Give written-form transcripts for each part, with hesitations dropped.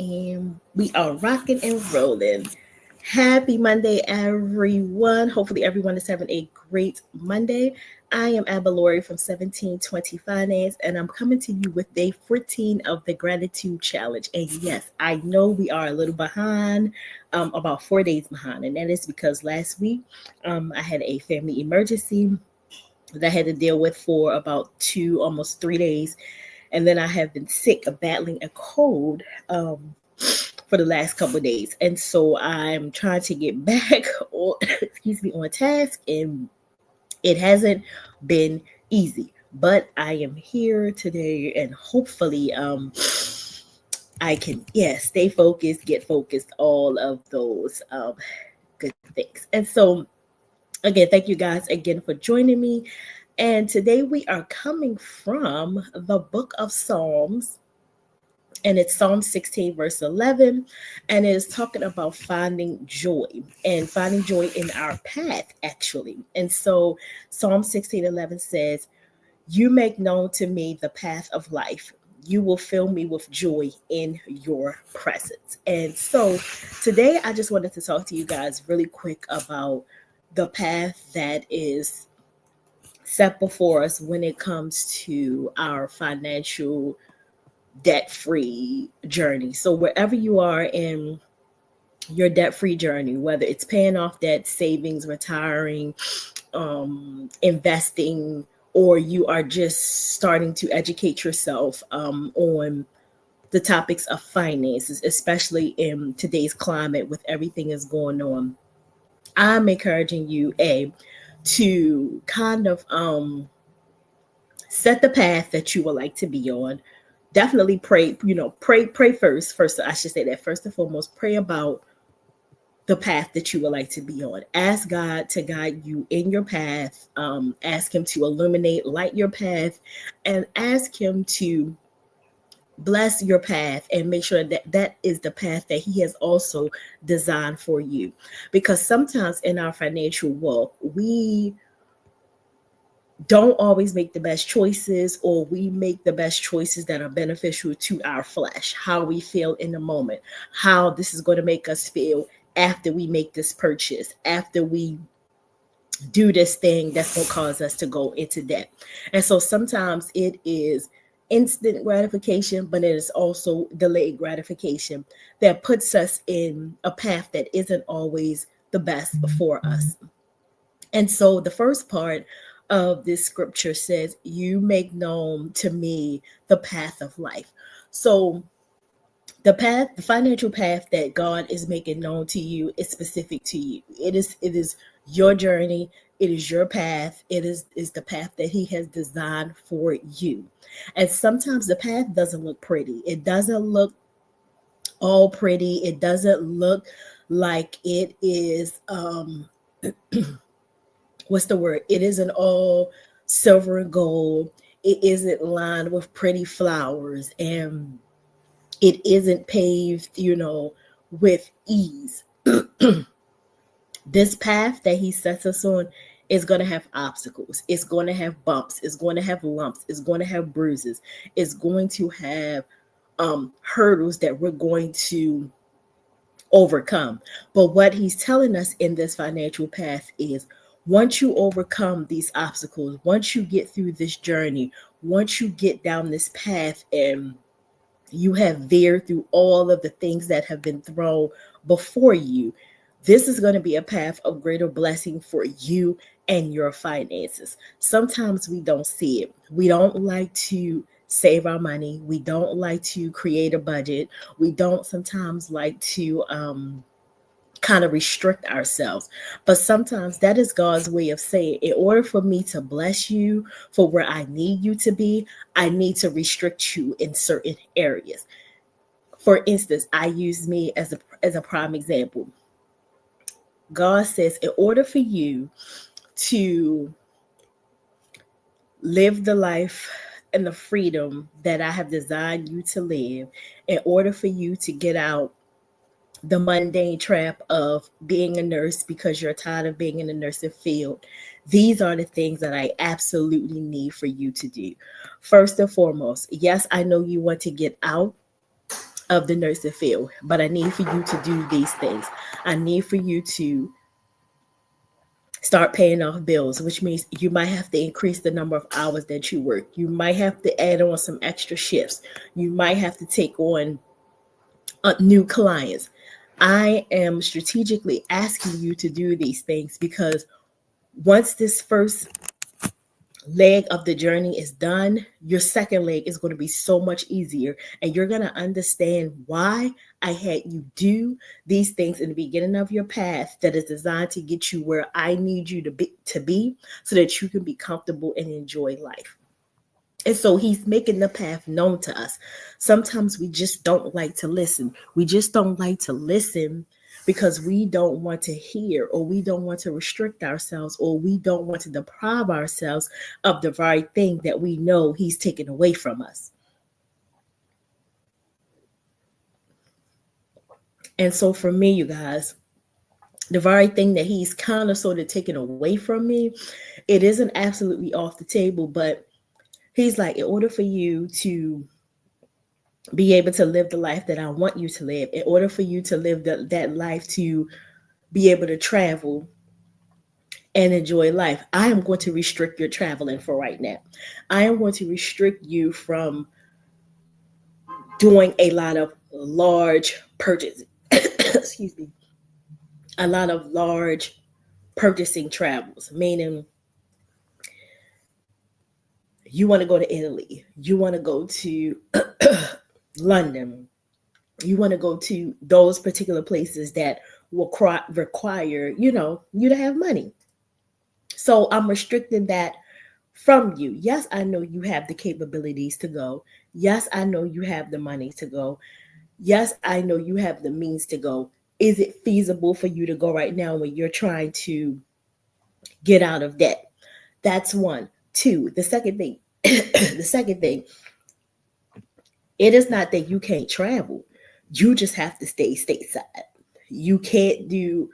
And we are rocking and rolling. Happy Monday, everyone. Hopefully, everyone is having a great Monday. I am Abba Lori from 1720 Finance, and I'm coming to you with day 14 of the Gratitude Challenge. And yes, I know we are a little behind, about 4 days behind, and that is because last week I had a family emergency that I had to deal with for about 2, almost 3 days. And then I have been sick of battling a cold for the last couple of days. And so I'm trying to get back on, excuse me, on task, and it hasn't been easy. But I am here today, and hopefully I can, stay focused, get focused, all of those good things. And so again, thank you guys again for joining me. And today we are coming from the book of Psalms, and it's Psalm 16, verse 11, and it is talking about finding joy and finding joy in our path, actually. And so Psalm 16:11 says, "You make known to me the path of life. You will fill me with joy in your presence." And so today I just wanted to talk to you guys really quick about the path that is set before us when it comes to our financial debt free journey. So, wherever you are in your debt free journey, whether it's paying off debt, savings, retiring, investing, or you are just starting to educate yourself on the topics of finances, especially in today's climate with everything that's going on, I'm encouraging you, to kind of set the path that you would like to be on. Definitely pray, pray first. I should say that first and foremost, pray about the path that you would like to be on. Ask God to guide you in your path. Ask him to illuminate, light your path, and ask him to bless your path and make sure that that is the path that he has also designed for you. Because sometimes in our financial walk, we don't always make the best choices, or we make the best choices that are beneficial to our flesh, how we feel in the moment, how this is going to make us feel after we make this purchase, after we do this thing that's going to cause us to go into debt. And so sometimes it is instant gratification, but it is also delayed gratification that puts us in a path that isn't always the best for us. And so the first part of this scripture says, "You make known to me the path of life." So the financial path that God is making known to you is specific to you. It is your journey. It is your path. It is the path that he has designed for you. And sometimes the path doesn't look pretty. It doesn't look all pretty. It doesn't look like it is what's the word? It isn't all silver and gold. It isn't lined with pretty flowers, and it isn't paved, with ease. This path that he sets us on is going to have obstacles. It's going to have bumps. It's going to have lumps. It's going to have bruises. It's going to have hurdles that we're going to overcome. But what he's telling us in this financial path is, once you overcome these obstacles, once you get through this journey, once you get down this path and you have veered through all of the things that have been thrown before you, this is going to be a path of greater blessing for you and your finances. Sometimes we don't see it. We don't like to save our money. We don't like to create a budget. We don't sometimes like to kind of restrict ourselves. But sometimes that is God's way of saying, in order for me to bless you for where I need you to be, I need to restrict you in certain areas. For instance, I use me as a prime example. God says, in order for you to live the life and the freedom that I have designed you to live, in order for you to get out the mundane trap of being a nurse because you're tired of being in the nursing field, these are the things that I absolutely need for you to do. First and foremost, yes, I know you want to get out of the nursing field, but I need for you to do these things. I need for you to start paying off bills, which means you might have to increase the number of hours that you work. You might have to add on some extra shifts. You might have to take on new clients. I am strategically asking you to do these things because once this first leg of the journey is done, your second leg is going to be so much easier. And you're going to understand why I had you do these things in the beginning of your path that is designed to get you where I need you to be so that you can be comfortable and enjoy life. And so he's making the path known to us. Sometimes we just don't like to listen. We just don't like to listen because we don't want to hear, or we don't want to restrict ourselves, or we don't want to deprive ourselves of the very thing that we know he's taken away from us. And so for me, you guys, the very thing that he's kind of sort of taken away from me, it isn't absolutely off the table, but he's like, in order for you to be able to live the life that I want you to live, in order for you to live that life, to be able to travel and enjoy life, I am going to restrict your traveling for right now. I am going to restrict you from doing a lot of large purchases. Excuse me. A lot of large purchasing travels, meaning you want to go to Italy, you want to go to London, you want to go to those particular places that will require, you to have money. So I'm restricting that from you. Yes, I know you have the capabilities to go. Yes, I know you have the money to go. Yes, I know you have the means to go. Is it feasible for you to go right now when you're trying to get out of debt? That's one. Two, the second thing, it is not that you can't travel. You just have to stay stateside. You can't do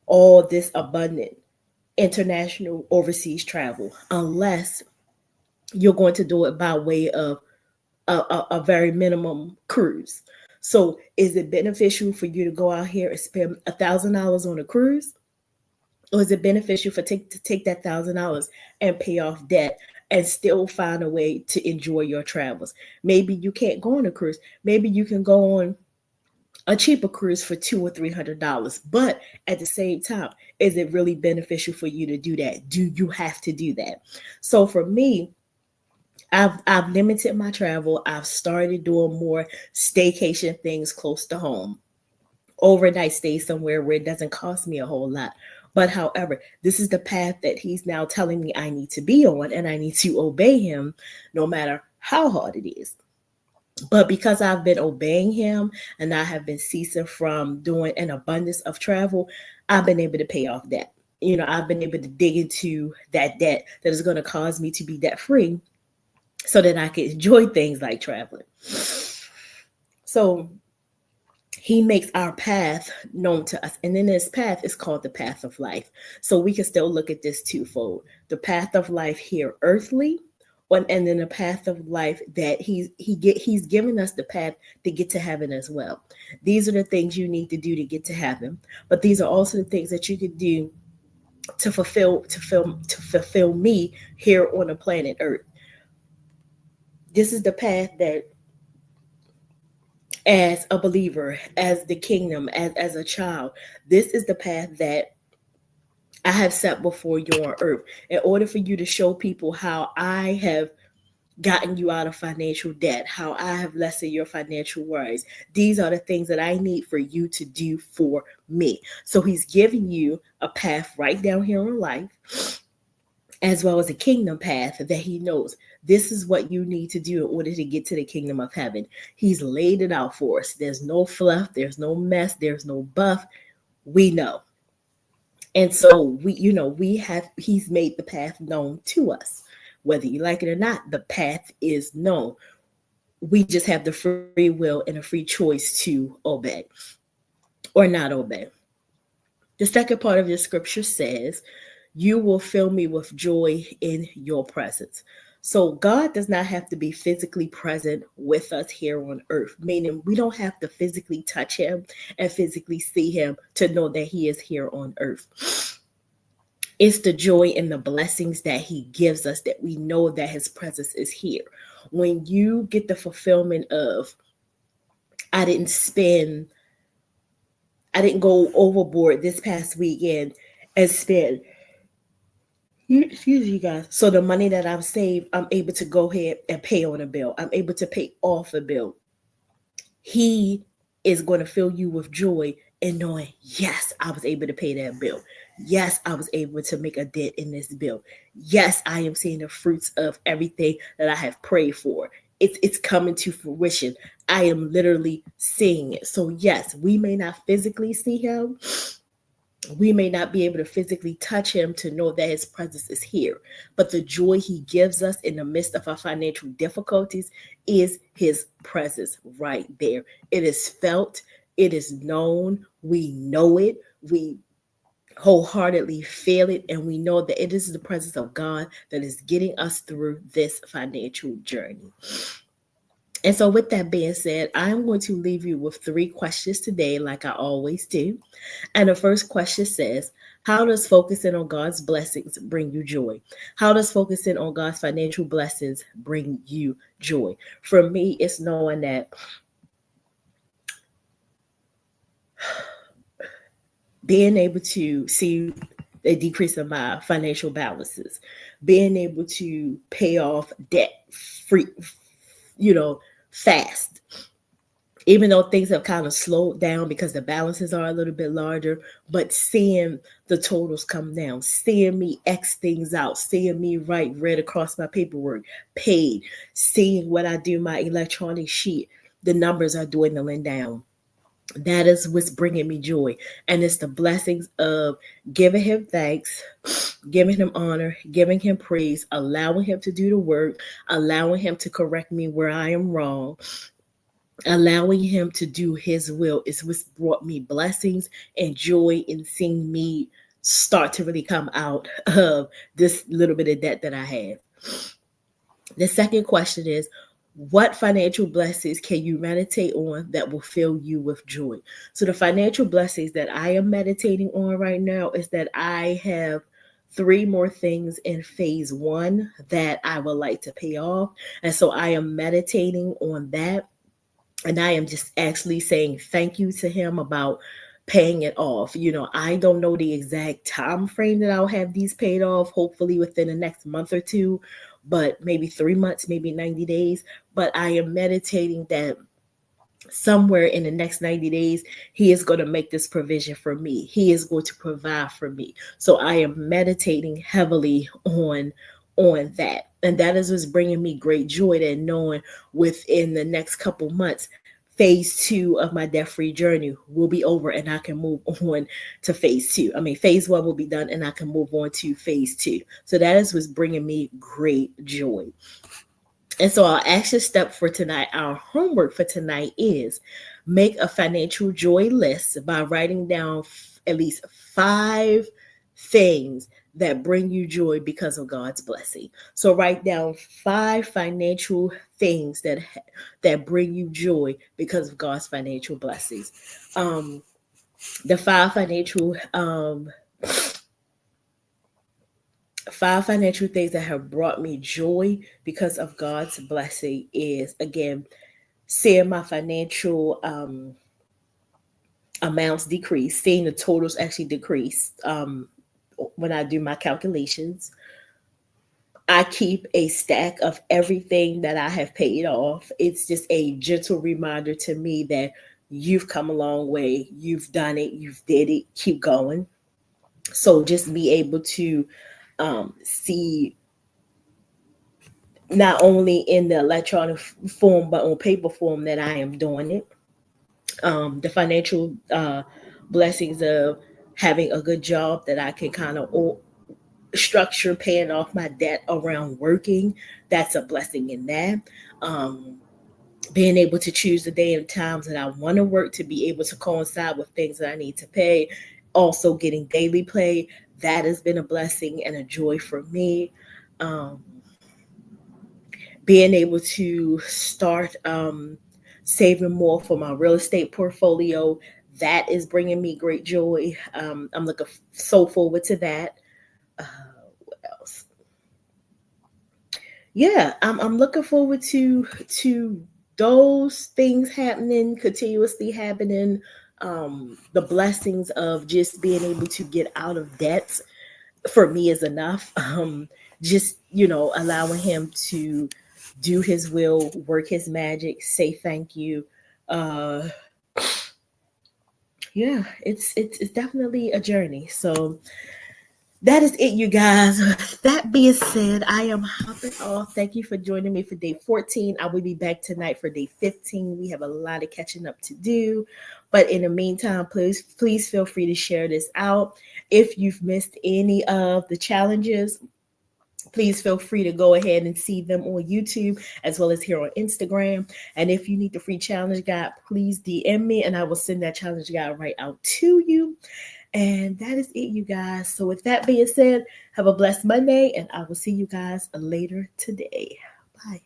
all this abundant international overseas travel unless you're going to do it by way of a very minimum cruise. So is it beneficial for you to go out here and spend $1,000 on a cruise? Or is it beneficial to take that $1,000 and pay off debt and still find a way to enjoy your travels? Maybe you can't go on a cruise. Maybe you can go on a cheaper cruise for $200 or $300. But at the same time, is it really beneficial for you to do that? Do you have to do that? So for me, I've limited my travel. I've started doing more staycation things close to home. Overnight stay somewhere where it doesn't cost me a whole lot. But however, this is the path that he's now telling me I need to be on, and I need to obey him no matter how hard it is. But because I've been obeying him and I have been ceasing from doing an abundance of travel, I've been able to pay off debt. I've been able to dig into that debt that is going to cause me to be debt free so that I can enjoy things like traveling. So he makes our path known to us. And then this path is called the path of life. So we can still look at this twofold. The path of life here earthly, and then the path of life that he's given us the path to get to heaven as well. These are the things you need to do to get to heaven. But these are also the things that you could do to fulfill me here on the planet Earth. This is the path that, as a believer, as the kingdom, as a child, this is the path that I have set before you on earth in order for you to show people how I have gotten you out of financial debt, how I have lessened your financial worries. These are the things that I need for you to do for me. So he's giving you a path right down here in life, as well as a kingdom path that he knows this is what you need to do in order to get to the kingdom of heaven. He's laid it out for us. There's no fluff, there's no mess, there's no buff. We know. And so he's made the path known to us. Whether you like it or not, the path is known. We just have the free will and a free choice to obey or not obey. The second part of the scripture says, you will fill me with joy in your presence. So God does not have to be physically present with us here on earth, meaning we don't have to physically touch him and physically see him to know that he is here on earth. It's the joy and the blessings that he gives us that we know that his presence is here. When you get the fulfillment of, I didn't spend, I didn't go overboard this past weekend and spend, excuse you guys. So the money that I've saved, I'm able to go ahead and pay on a bill. I'm able to pay off a bill. He is going to fill you with joy in knowing, yes, I was able to pay that bill. Yes, I was able to make a dent in this bill. Yes, I am seeing the fruits of everything that I have prayed for. It's coming to fruition. I am literally seeing it. So yes, we may not physically see him. We may not be able to physically touch him to know that his presence is here, but the joy he gives us in the midst of our financial difficulties is his presence right there. It is felt, it is known, we know it, we wholeheartedly feel it, and we know that it is the presence of God that is getting us through this financial journey. And so, with that being said, I'm going to leave you with 3 questions today, like I always do. And the first question says, how does focusing on God's blessings bring you joy? How does focusing on God's financial blessings bring you joy? For me, it's knowing that being able to see a decrease in my financial balances, being able to pay off debt free, fast, even though things have kind of slowed down because the balances are a little bit larger, but seeing the totals come down, seeing me X things out, seeing me write red across my paperwork, paid, seeing when I do my electronic sheet, the numbers are dwindling down. That is what's bringing me joy. And it's the blessings of giving him thanks, giving him honor, giving him praise, allowing him to do the work, allowing him to correct me where I am wrong, allowing him to do his will is what's brought me blessings and joy in seeing me start to really come out of this little bit of debt that I have. The second question is, what financial blessings can you meditate on that will fill you with joy? So the financial blessings that I am meditating on right now is that I have 3 more things in phase 1 that I would like to pay off. And so I am meditating on that. And I am just actually saying thank you to him about paying it off. I don't know the exact time frame that I'll have these paid off, hopefully within the next month or 2, but maybe 3 months, maybe 90 days. But I am meditating that somewhere in the next 90 days, he is going to make this provision for me. He is going to provide for me. So I am meditating heavily on that. And that is what's bringing me great joy, that knowing within the next couple months, phase 2 of my debt-free journey will be over and I can move on to phase 2. I mean, phase 1 will be done and I can move on to phase 2. So that is what's bringing me great joy. And so our action step for tonight, our homework for tonight is make a financial joy list by writing down at least 5 things that bring you joy because of God's blessing. So write down 5 financial things that bring you joy because of God's financial blessings. The 5 financial things that have brought me joy because of God's blessing is, again, seeing my financial amounts decrease, seeing the totals actually decrease when I do my calculations. I keep a stack of everything that I have paid off. It's just a gentle reminder to me that you've come a long way, you've done it, you've did it, keep going. So just be able to see not only in the electronic form, but on paper form that I am doing it. The financial blessings of having a good job that I can kind of structure paying off my debt around working. That's a blessing in that. Being able to choose the day and times that I want to work to be able to coincide with things that I need to pay. Also getting daily pay. That has been a blessing and a joy for me. being able to start saving more for my real estate portfolio. That is bringing me great joy. I'm looking so forward to that. Uh, what else? Yeah, I'm looking forward to those things happening, continuously happening. The blessings of just being able to get out of debts for me is enough. Just allowing him to do his will, work his magic, say thank you. Uh, yeah, it's definitely a journey. So that is it, you guys. That being said, I am hopping off. Thank you for joining me for day 14. I will be back tonight for day 15. We have a lot of catching up to do. But in the meantime, please feel free to share this out. If you've missed any of the challenges, please feel free to go ahead and see them on YouTube as well as here on Instagram. And if you need the free challenge guide, please DM me and I will send that challenge guide right out to you. And that is it, you guys. So with that being said, have a blessed Monday and I will see you guys later today. Bye.